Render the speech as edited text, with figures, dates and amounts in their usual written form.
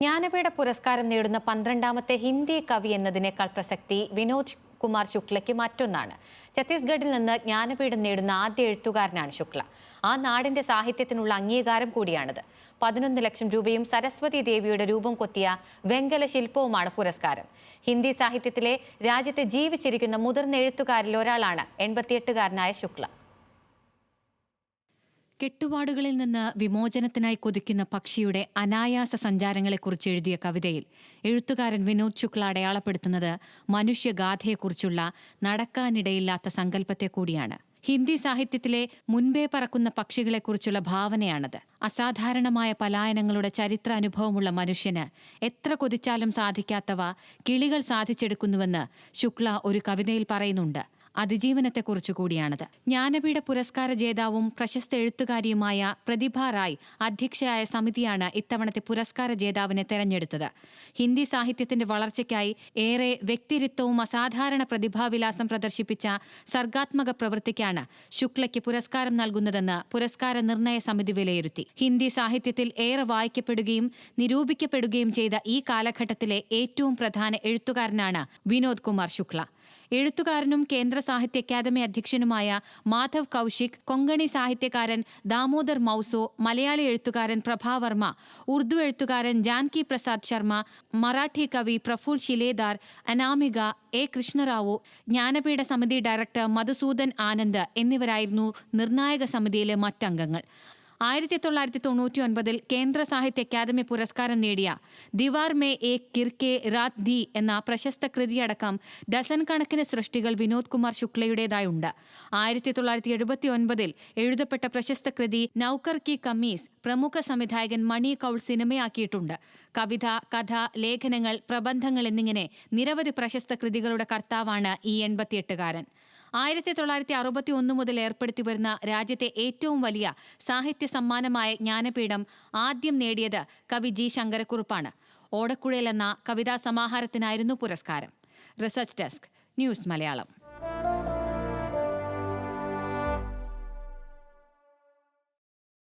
ജ്ഞാനപീഠ പുരസ്കാരം നേടുന്ന 12ാമത്തെ ഹിന്ദി കവി എന്നതിനേക്കാൾ പ്രസക്തി വിനോദ് കുമാർ ശുക്ലയ്ക്ക് മറ്റൊന്നാണ്. ഛത്തീസ്ഗഡിൽ നിന്ന് ജ്ഞാനപീഠം നേടുന്ന ആദ്യ എഴുത്തുകാരനാണ് ശുക്ല. ആ നാടിന്റെ സാഹിത്യത്തിനുള്ള അംഗീകാരം കൂടിയാണിത്. 11 ലക്ഷം രൂപയും സരസ്വതി ദേവിയുടെ രൂപം കൊത്തിയ വെങ്കല ശില്പവുമാണ് പുരസ്കാരം. ഹിന്ദി സാഹിത്യത്തിലെ രാജ്യത്തെ ജീവിച്ചിരിക്കുന്ന മുതിർന്ന എഴുത്തുകാരിൽ ഒരാളാണ് 88-കാരനായ ശുക്ല. കെട്ടുപാടുകളിൽ നിന്ന് വിമോചനത്തിനായി കൊതിക്കുന്ന പക്ഷിയുടെ അനായാസ സഞ്ചാരങ്ങളെക്കുറിച്ച് എഴുതിയ കവിതയിൽ എഴുത്തുകാരൻ വിനോദ് ശുക്ല അടയാളപ്പെടുത്തുന്നത് മനുഷ്യഗാഥയെക്കുറിച്ചുള്ള നടക്കാനിടയില്ലാത്ത സങ്കല്പത്തെ കൂടിയാണ്. ഹിന്ദി സാഹിത്യത്തിലെ മുൻപേ പറക്കുന്ന പക്ഷികളെക്കുറിച്ചുള്ള ഭാവനയാണത്. അസാധാരണമായ പലായനങ്ങളുടെ ചരിത്ര അനുഭവമുള്ള മനുഷ്യന് എത്ര കൊതിച്ചാലും സാധിക്കാത്തവ കിളികൾ സാധിച്ചെടുക്കുന്നുവെന്ന് ശുക്ല ഒരു കവിതയിൽ പറയുന്നുണ്ട്. അതിജീവനത്തെക്കുറിച്ചു കൂടിയാണത്. ജ്ഞാനപീഠ പുരസ്കാര ജേതാവും പ്രശസ്ത എഴുത്തുകാരിയുമായ പ്രതിഭ റായ് അധ്യക്ഷയായ സമിതിയാണ് ഇത്തവണത്തെ പുരസ്കാര ജേതാവിനെ തെരഞ്ഞെടുത്തത്. ഹിന്ദി സാഹിത്യത്തിന്റെ വളർച്ചയ്ക്കായി ഏറെ വ്യക്തിരിത്വവും അസാധാരണ പ്രതിഭാവിലാസം പ്രദർശിപ്പിച്ച സർഗാത്മക പ്രവൃത്തിക്കാണ് ശുക്ലയ്ക്ക് പുരസ്കാരം നൽകുന്നതെന്ന് പുരസ്കാര നിർണയ സമിതി വിലയിരുത്തി. ഹിന്ദി സാഹിത്യത്തിൽ ഏറെ വായിക്കപ്പെടുകയും നിരൂപിക്കപ്പെടുകയും ചെയ്ത ഈ കാലഘട്ടത്തിലെ ഏറ്റവും പ്രധാന എഴുത്തുകാരനാണ് വിനോദ് കുമാർ ശുക്ല. എഴുത്തുകാരനും കേന്ദ്ര സാഹിത്യ അക്കാദമി അധ്യക്ഷനുമായ മാധവ് കൗശിക്, കൊങ്കണി സാഹിത്യകാരൻ ദാമോദർ മൗസോ, മലയാളി എഴുത്തുകാരൻ പ്രഭാവർമ്മ, ഉർദു എഴുത്തുകാരൻ ജാൻകി പ്രസാദ് ശർമ്മ, മറാഠി കവി പ്രഫുൽ ശിലേദാർ, അനാമിക, എ കൃഷ്ണറാവു, ജ്ഞാനപീഠ സമിതി ഡയറക്ടർ മധുസൂദൻ ആനന്ദ് എന്നിവരായിരുന്നു നിർണായക സമിതിയിലെ മറ്റംഗങ്ങൾ. 1999 കേന്ദ്ര സാഹിത്യ അക്കാദമി പുരസ്കാരം നേടിയ Diwar may Ek കിർകെ Raat the എന്ന പ്രശസ്ത കൃതിയടക്കം ഡസൻ കണക്കിന് സൃഷ്ടികൾ വിനോദ് കുമാർ ശുക്ലയുടേതായുണ്ട്. 1979 എഴുതപ്പെട്ട പ്രശസ്ത കൃതി നൗകർ കി കമ്മീസ് പ്രമുഖ സംവിധായകൻ മണി കൗൾ സിനിമയാക്കിയിട്ടുണ്ട്. കവിത, കഥ, ലേഖനങ്ങൾ, പ്രബന്ധങ്ങൾ എന്നിങ്ങനെ നിരവധി പ്രശസ്ത കൃതികളുടെ കർത്താവാണ് ഈ 88-കാരൻ. 1961 മുതൽ ഏർപ്പെടുത്തി വരുന്ന രാജ്യത്തെ ഏറ്റവും വലിയ സാഹിത്യ സമ്മാനമായ ജ്ഞാനപീഠം ആദ്യം നേടിയത് കവി ജി ശങ്കരക്കുറുപ്പാണ്. ഓടക്കുഴൽ എന്ന കവിതാ സമാഹാരത്തിനായിരുന്നു പുരസ്കാരം. Research desk, news Malayalam.